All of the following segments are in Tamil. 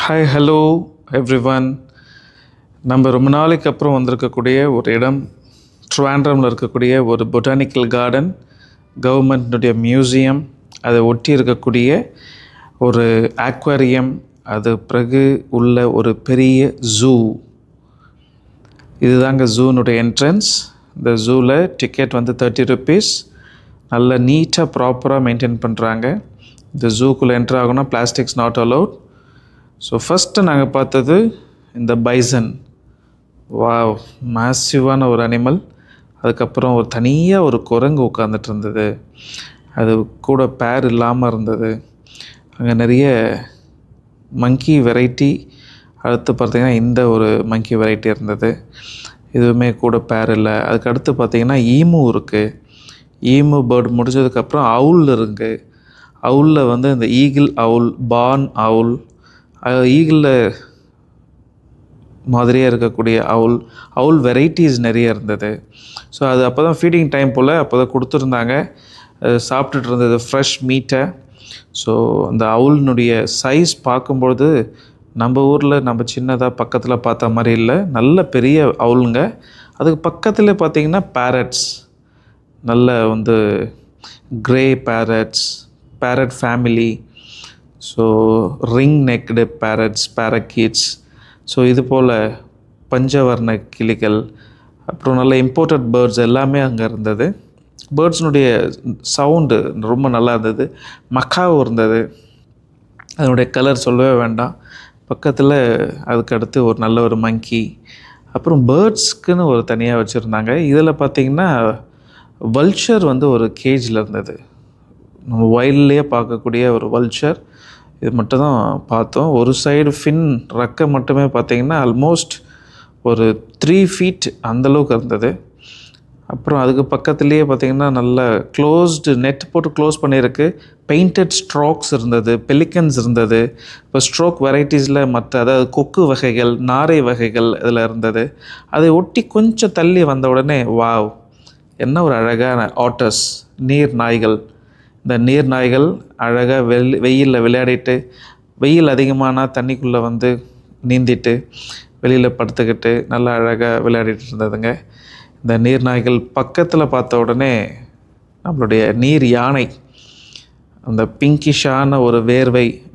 Hi hello everyone. நம்ம ரொம்ப நாளைக்கு அப்புறம் வந்திருக்கக்கூடிய ஒரு இடம் ட்ரிவாண்ட்ரமில் இருக்கக்கூடிய ஒரு பொட்டானிக்கல் கார்டன், கவர்மெண்ட்னுடைய மியூசியம், அதை ஒட்டி இருக்கக்கூடிய ஒரு ஆக்வாரியம், அது பிறகு உள்ள ஒரு பெரிய ஜூ. இதுதாங்க ஜூனுடைய என்ட்ரன்ஸ். இந்த ஜூவில் டிக்கெட் வந்து 30 ருபீஸ். நல்ல நீட்டாக ப்ராப்பராக மெயின்டைன் பண்ணுறாங்க. இந்த ஜூக்குள்ளே என்ட்ரு ஆகணும், plastics not allowed. So first நாங்கள் பார்த்தது இந்த பைசன். வாவ், மேசிவான ஒரு அனிமல். அதுக்கப்புறம் ஒரு தனியாக ஒரு குரங்கு உட்காந்துட்டு இருந்தது, அது கூட பேர் இல்லாமல் இருந்தது. அங்கே நிறைய மங்கி வெரைட்டி. அடுத்து பார்த்திங்கன்னா இந்த ஒரு மங்கி வெரைட்டி இருந்தது, இதுவுமே கூட பேர் இல்லை. அதுக்கு அடுத்து பார்த்திங்கன்னா ஈமு இருக்குது. ஈமு பேர்டு முடிஞ்சதுக்கப்புறம் அவுல் இருக்குது. அவுலில் வந்து இந்த ஈகிள் அவுல், பார்ன் அவுல், ஈகிளில் மாதிரியே இருக்கக்கூடிய அவுல் வெரைட்டிஸ் நிறைய இருந்தது. ஸோ அது அப்போ தான் ஃபீடிங் டைம் போல் அப்போ தான் கொடுத்துருந்தாங்க. சாப்பிட்டுட்டு இருந்தது ஃப்ரெஷ் மீட்டை. ஸோ அந்த அவுலினுடைய சைஸ் பார்க்கும்பொழுது நம்ம ஊரில் நம்ம சின்னதாக பக்கத்தில் பார்த்த மாதிரி இல்லை, நல்ல பெரிய அவுலுங்க. அதுக்கு பக்கத்தில் பார்த்திங்கன்னா பேரட்ஸ், நல்ல வந்து grey parrots, parrot family. So ring necked parrots, parakeets. So இது போல் பஞ்சவர்ண கிளிகள், அப்புறம் நல்ல இம்போர்ட்டட் பேர்ட்ஸ் எல்லாமே அங்கே இருந்தது. பேர்ட்ஸினுடைய சவுண்டு ரொம்ப நல்லா இருந்தது. மக்காவும் இருந்தது, அதனுடைய கலர் சொல்லவே வேண்டாம். பக்கத்தில் அதுக்கு அடுத்து ஒரு நல்ல ஒரு மங்கி. அப்புறம் பேர்ட்ஸ்க்குன்னு ஒரு தனியாக வச்சுருந்தாங்க. இதில் பார்த்திங்கன்னா வல்ச்சர் வந்து ஒரு கேஜில் இருந்தது. நம்ம வைல்ட்லேயே பார்க்கக்கூடிய ஒரு வல்ச்சர். இது மட்டும் தான் பார்த்தோம். ஒரு சைடு ஃபின் ரெக்கை மட்டுமே பார்த்திங்கன்னா ஆல்மோஸ்ட் ஒரு 3 ஃபீட் அந்தளவுக்கு இருந்தது. அப்புறம் அதுக்கு பக்கத்துலேயே பார்த்திங்கன்னா நல்ல க்ளோஸ்டு நெட் போட்டு க்ளோஸ் பண்ணியிருக்கு. பெயிண்டட் ஸ்ட்ரோக்ஸ் இருந்தது, பெலிக்கன்ஸ் இருந்தது. இப்போ ஸ்ட்ரோக் வெரைட்டிஸில் மற்ற அதாவது கொக்கு வகைகள், நாரை வகைகள் இதில் இருந்தது. அதை ஒட்டி கொஞ்சம் தள்ளி வந்த உடனே வாவ், என்ன ஒரு அழகான ஆட்டர்ஸ், நீர் நாய்கள். இந்த நீர் நாய்கள் அழகாக வெயிலில் விளையாடிட்டு, வெயில் அதிகமானால் தண்ணிக்குள்ளே வந்து நீந்திட்டு வெளியில் படுத்துக்கிட்டு நல்லா அழகாக விளையாடிட்டு இருந்ததுங்க. இந்த நீர் நாய்கள் பக்கத்தில் பார்த்த உடனே நம்மளுடைய நீர் யானை, அந்த பிங்கிஷான ஒரு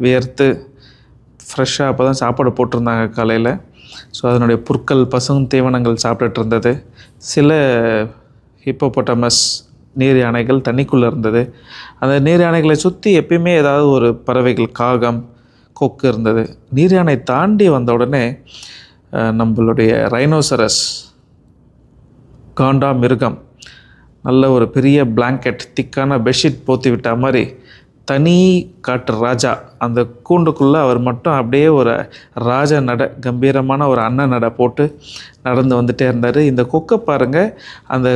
வேர்த்து ஃப்ரெஷ்ஷாக அப்போ தான் சாப்பாடு போட்டிருந்தாங்க காலையில். ஸோ அதனுடைய புற்கள், பசும் தீவனங்கள் சாப்பிட்டுட்டு இருந்தது. சில ஹிப்போபொட்டமஸ் நீர் யானைகள் தண்ணிக்குள்ளே இருந்தது. அந்த நீர் யானைகளை சுற்றி எப்பயுமே ஏதாவது ஒரு பறவைகள், காகம், கொக்கு இருந்தது. நீர் யானை தாண்டி வந்த உடனே நம்மளுடைய ரைனோசரஸ், காண்டா மிருகம், நல்ல ஒரு பெரிய பிளாங்கெட், திக்கான பெட்ஷீட் போத்தி விட்ட மாதிரி தனி காட்டு ராஜா. அந்த கூண்டுக்குள்ளே அவர் மட்டும் அப்படியே ஒரு ராஜ நட, கம்பீரமான ஒரு அண்ணன் நட போட்டு நடந்து வந்துகிட்டே இருந்தார். இந்த கொக்கை பாருங்கள், அந்த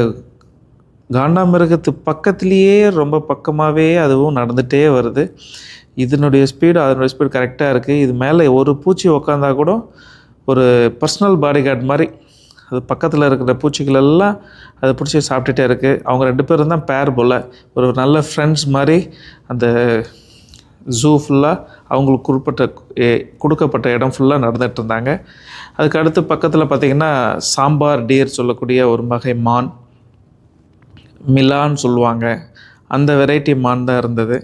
காண்டாமிருகத்து பக்கத்துலேயே ரொம்ப பக்கமாகவே அதுவும் நடந்துகிட்டே வருது. இதனுடைய ஸ்பீடு அதனுடைய ஸ்பீடு கரெக்டாக இருக்குது. இது மேலே ஒரு பூச்சி உக்காந்தா கூட ஒரு பர்சனல் பாடி கார்டு மாதிரி அது பக்கத்தில் இருக்கிற பூச்சிகள் எல்லாம் அதை பிடிச்சி சாப்பிட்டுட்டே இருக்குது. அவங்க 2 பேரும் தான் பேர் போல், ஒரு நல்ல ஃப்ரெண்ட்ஸ் மாதிரி. அந்த ஜூ ஃபுல்லாக அவங்களுக்கு கொடுக்கப்பட்ட இடம் ஃபுல்லாக நடந்துகிட்டு இருந்தாங்க. அதுக்கு அடுத்து பக்கத்தில் பார்த்திங்கன்னா சாம்பார் டீர் சொல்லக்கூடிய ஒரு வகை மான், மிலான்னு சொல்லுவாங்க, அந்த வெரைட்டி மான் தான் இருந்தது.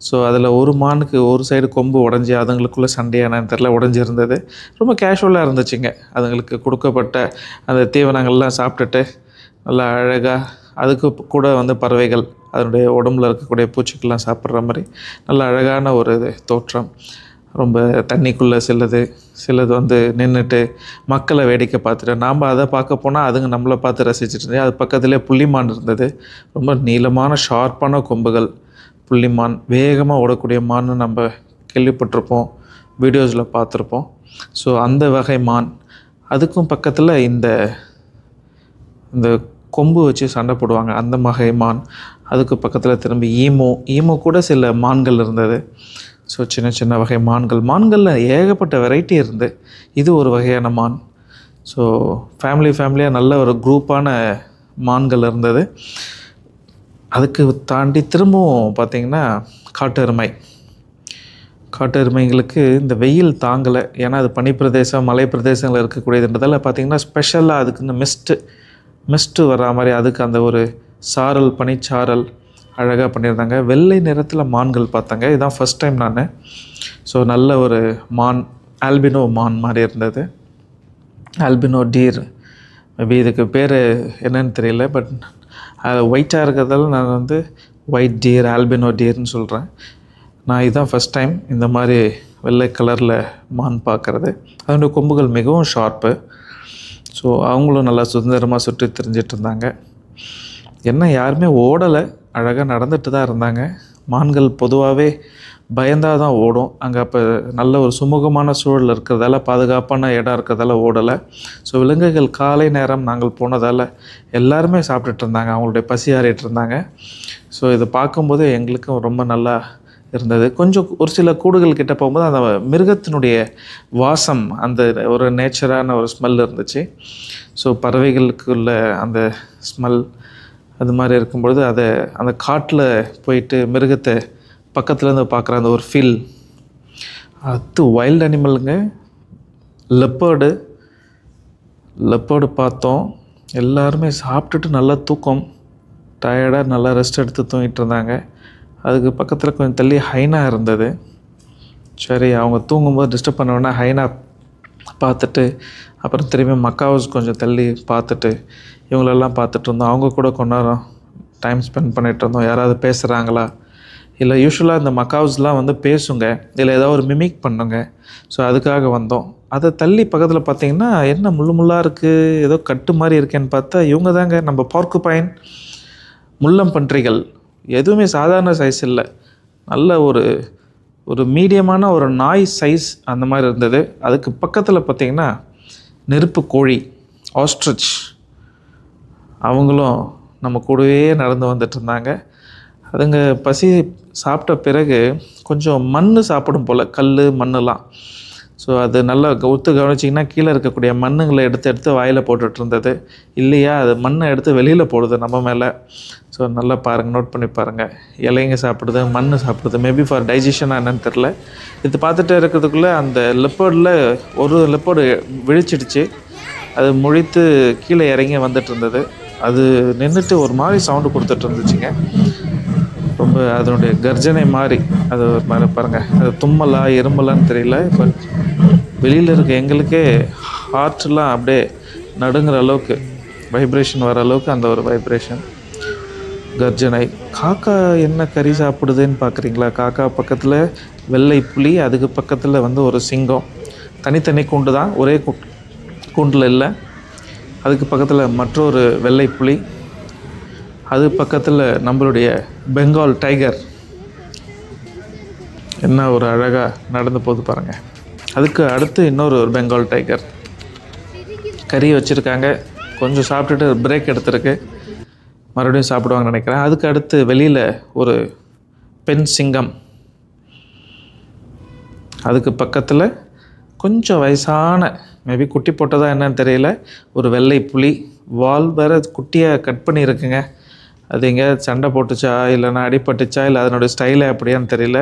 ஸோ அதில் ஒரு மானுக்கு ஒரு சைடு கொம்பு உடஞ்சி அதுங்களுக்குள்ளே சண்டையான தெரில உடஞ்சி இருந்தது. ரொம்ப கேஷுவலாக இருந்துச்சுங்க. அதுங்களுக்கு கொடுக்கப்பட்ட அந்த தீவனங்கள்லாம் சாப்பிட்டுட்டு நல்லா அழகாக, அதுக்கு கூட வந்து பறவைகள் அதனுடைய உடம்புல இருக்கக்கூடிய பூச்சிக்கெல்லாம் சாப்பிட்ற மாதிரி நல்ல அழகான ஒரு தோற்றம். ரொம்ப தண்ணிக்குள்ளே சிலது வந்து நின்றுட்டு மக்களை வேடிக்கை பார்த்துட்டு, நாம் அதை பார்க்க போனால் அதுங்க நம்மளை பார்த்து ரசிச்சுட்டு இருந்தது. அது பக்கத்துலேயே புள்ளிமான் இருந்தது. ரொம்ப நீளமான ஷார்ப்பான கொம்புகள் புள்ளிமான், வேகமாக ஓடக்கூடிய மான்னு நம்ம கேள்விப்பட்டிருப்போம், வீடியோஸில் பார்த்துருப்போம். ஸோ அந்த வகை மான். அதுக்கும் பக்கத்தில் இந்த கொம்பு வச்சு சண்டை போடுவாங்க, அந்த வகை மான். அதுக்கு பக்கத்தில் திரும்பி ஈமு கூட சில மான்கள் இருந்தது. ஸோ சின்ன சின்ன வகை மான்களில் ஏகப்பட்ட வெரைட்டி இருந்து இது ஒரு வகையான மான். ஸோ ஃபேமிலியாக நல்ல ஒரு குரூப்பான மான்கள் இருந்தது. அதுக்கு தாண்டி திரும்பவும் பார்த்திங்கன்னா காட்டெருமை. காட்டு எருமைங்களுக்கு இந்த வெயில் தாங்கலை. ஏன்னா அது பனிப்பிரதேசம், மலை பிரதேசங்கள் இருக்கக்கூடியதுன்றதால பார்த்திங்கன்னா ஸ்பெஷலாக அதுக்கு இந்த மிஸ்ட்டு வர்ற மாதிரி அதுக்கு அந்த ஒரு சாரல், பனிச்சாரல் அழகாக பண்ணியிருந்தாங்க. வெள்ளை நிறத்தில் மான்கள் பார்த்தாங்க. இதுதான் ஃபஸ்ட் டைம் நான். ஸோ நல்ல ஒரு மான், ஆல்பினோ மான் மாதிரி இருந்தது. ஆல்பினோ டீர், மேபி இதுக்கு பேர் என்னன்னு தெரியல. பட் ஒயிட்டாக இருக்கிறதால நான் வந்து ஒயிட் டீர், ஆல்பினோ டீர்னு சொல்கிறேன். நான் இதுதான் ஃபஸ்ட் டைம் இந்த மாதிரி வெள்ளை கலரில் மான் பார்க்குறது. அதனுடைய கொம்புகள் மிகவும் ஷார்ப்பு. ஸோ அவங்களும் நல்லா சுதந்திரமாக சுற்றி தெரிஞ்சிட்டு இருந்தாங்க. என்ன யாருமே ஓடலை, அழகாக நடந்துட்டு தான் இருந்தாங்க. மான்கள் பொதுவாகவே பயந்தால் தான் ஓடும். அங்கே அப்போ நல்ல ஒரு சுமூகமான சூழல் இருக்கிறதால, பாதுகாப்பான இடம் இருக்கிறதால ஓடலை. ஸோ விலங்குகள் காலை நேரம் நாங்கள் போனதால் எல்லாருமே சாப்பிட்டுட்டு இருந்தாங்க, அவங்களுடைய பசி ஆறிட்டு இருந்தாங்க. ஸோ இதை பார்க்கும்போது எங்களுக்கும் ரொம்ப நல்லா இருந்தது. கொஞ்சம் ஒரு சில கூடுகள் கிட்ட போகும்போது அந்த மிருகத்தினுடைய வாசம், அந்த ஒரு நேச்சரான ஒரு ஸ்மெல் இருந்துச்சு. ஸோ பறவைகளுக்குள்ள அந்த ஸ்மெல் அது மாதிரி இருக்கும்பொழுது அதை அந்த காட்டில் போயிட்டு மிருகத்தை பக்கத்துலேருந்து பார்க்குற அந்த ஒரு ஃபீல், அது வைல்டு அனிமலுங்க. லெப்பர்டு பார்த்தோம். எல்லாருமே சாப்பிட்டுட்டு நல்லா தூக்கம், டயர்டாக நல்லா ரெஸ்ட் எடுத்து தூங்கிட்டு இருந்தாங்க. அதுக்கு பக்கத்தில் கொஞ்சம் தள்ளி ஹைனா இருந்தது. சரி, அவங்க தூங்கும்போது டிஸ்டர்ப் பண்ண வேணா ஹைனா பார்த்துட்டு அப்புறம் திரும்பி மக்காவுஸ் கொஞ்சம் தள்ளி பார்த்துட்டு இவங்களெல்லாம் பார்த்துட்டு இருந்தோம். அவங்க கூட கொஞ்ச நேரம் டைம் ஸ்பெண்ட் பண்ணிகிட்டு இருந்தோம். யாராவது பேசுகிறாங்களா, இல்லை யூஸ்வலாக இந்த மக்காவுஸ்லாம் வந்து பேசுங்க, இல்லை ஏதாவது ஒரு மிமிக் பண்ணுங்க. ஸோ அதுக்காக வந்தோம். அதை தள்ளி பக்கத்தில் பார்த்தீங்கன்னா என்ன முள்ளாக இருக்குது, ஏதோ கட்டு மாதிரி இருக்கேன்னு பார்த்தா இவங்க தாங்க நம்ம பார்க்குபைன், முள்ளம்பன்றிகள். எதுவுமே சாதாரண சைஸ் இல்லை, நல்ல ஒரு மீடியமான ஒரு நாய் சைஸ் அந்த மாதிரி இருந்தது. அதுக்கு பக்கத்தில் பார்த்திங்கன்னா நெருப்பு கோழி, ஆஸ்ட்ரிச், அவங்களும் நம்ம கூடவே நடந்து வந்துட்டு இருந்தாங்க. அதுங்க பசி சாப்பிட்ட பிறகு கொஞ்சம் மண் சாப்பிடும் போல், கல் மண்ணெலாம். ஸோ அது நல்லா கவனிச்சிங்கன்னா கீழே இருக்கக்கூடிய மண்ணுங்களை எடுத்து வாயில் போட்டுட்டு இருந்தது. இல்லையா அது மண்ணை எடுத்து வெளியில் போடுது நம்ம மேலே. ஸோ நல்லா பாருங்கள், நோட் பண்ணி பாருங்கள். இலைங்க சாப்பிடுது, மண் சாப்பிடுது. மேபி ஃபார் டைஜஷனாக என்னன்னு தெரில. இது பார்த்துட்டு இருக்கிறதுக்குள்ளே அந்த லெப்பர்டில் ஒரு லெப்பர்டு விழிச்சிடுச்சு. அது முழித்து கீழே இறங்கி வந்துட்டு இருந்தது. அது நின்றுட்டு ஒரு மாதிரி சவுண்டு கொடுத்துட்டு இருந்துச்சுங்க. ரொம்ப அதனுடைய கர்ஜனை மாதிரி அது ஒரு மாதிரி பாருங்கள். அது தும்மலா எறும்பலான்னு தெரியல. பட் வெளியில் இருக்க எங்களுக்கே ஹார்ட்லாம் அப்படியே நடுங்கிற அளவுக்கு, வைப்ரேஷன் வர அளவுக்கு அந்த ஒரு வைப்ரேஷன், கர்ஜனை. காக்கா என்ன கறி சாப்பிடுதுன்னு பார்க்குறீங்களா? காக்கா பக்கத்தில் வெள்ளை புலி, அதுக்கு பக்கத்தில் வந்து ஒரு சிங்கம். தனித்தனி கூண்டு தான், ஒரே கூண்டில் இல்லை. அதுக்கு பக்கத்தில் மற்றொரு வெள்ளை புலி, அது பக்கத்தில் நம்மளுடைய பெங்கால் டைகர். என்ன ஒரு அழகாக நடந்து போகுது பாருங்கள். அதுக்கு அடுத்து இன்னொரு பெங்கால் டைகர் கறி வச்சுருக்காங்க. கொஞ்சம் சாப்பிட்டுட்டு பிரேக் எடுத்துருக்கு, மறுபடியும் சாப்பிடுவாங்கன்னு நினைக்கிறேன். அதுக்கு அடுத்து வெளியில் ஒரு பெண் சிங்கம். அதுக்கு பக்கத்தில் கொஞ்சம் வயசான, மேபி குட்டி போட்டதா என்னன்னு தெரியல, ஒரு வெள்ளை புலி. வால் வேறு குட்டியாக கட் பண்ணியிருக்குங்க. அது எங்கேயாவது சண்டை போட்டுச்சா, இல்லைன்னா அடிபட்டுச்சா, இல்லை அதனுடைய ஸ்டைலே அப்படியான்னு தெரியல.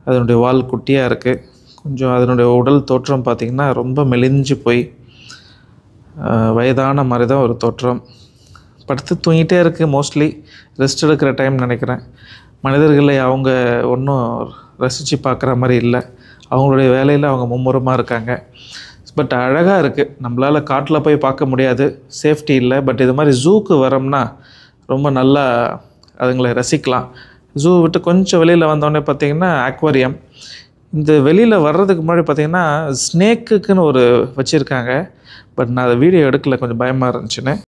அதனுடைய வால் குட்டியாக இருக்குது. கொஞ்சம் அதனுடைய உடல் தோற்றம் பார்த்திங்கன்னா ரொம்ப மெலிஞ்சு போய் வயதான மாதிரி தான் ஒரு தோற்றம். படுத்து தூங்கிட்டே இருக்குது. மோஸ்ட்லி ரெஸ்ட் எடுக்கிற டைம் நினைக்கிறேன். மனிதர்களை அவங்க ஒன்றும் ரசித்து பார்க்குற மாதிரி இல்லை. அவங்களுடைய வேலையில் அவங்க மும்முரமாக இருக்காங்க. பட் அழகாக இருக்குது. நம்மளால் காட்டில் போய் பார்க்க முடியாது, சேஃப்டி இல்லை. பட் இது மாதிரி ஜூக்கு வரோம்னா ரொம்ப நல்லா அதுங்களை ரசிக்கலாம். ஜூ விட்டு கொஞ்சம் வெளியில் வந்தோடனே பார்த்திங்கன்னா அக்வாரியம். இந்த வெளியில் வர்றதுக்கு முன்னாடி பார்த்திங்கன்னா ஸ்னேக்குன்னு ஒரு வச்சுருக்காங்க. பட் நான் அதை வீடியோ எடுக்கல, கொஞ்சம் பயமாக இருந்துச்சுன்னு.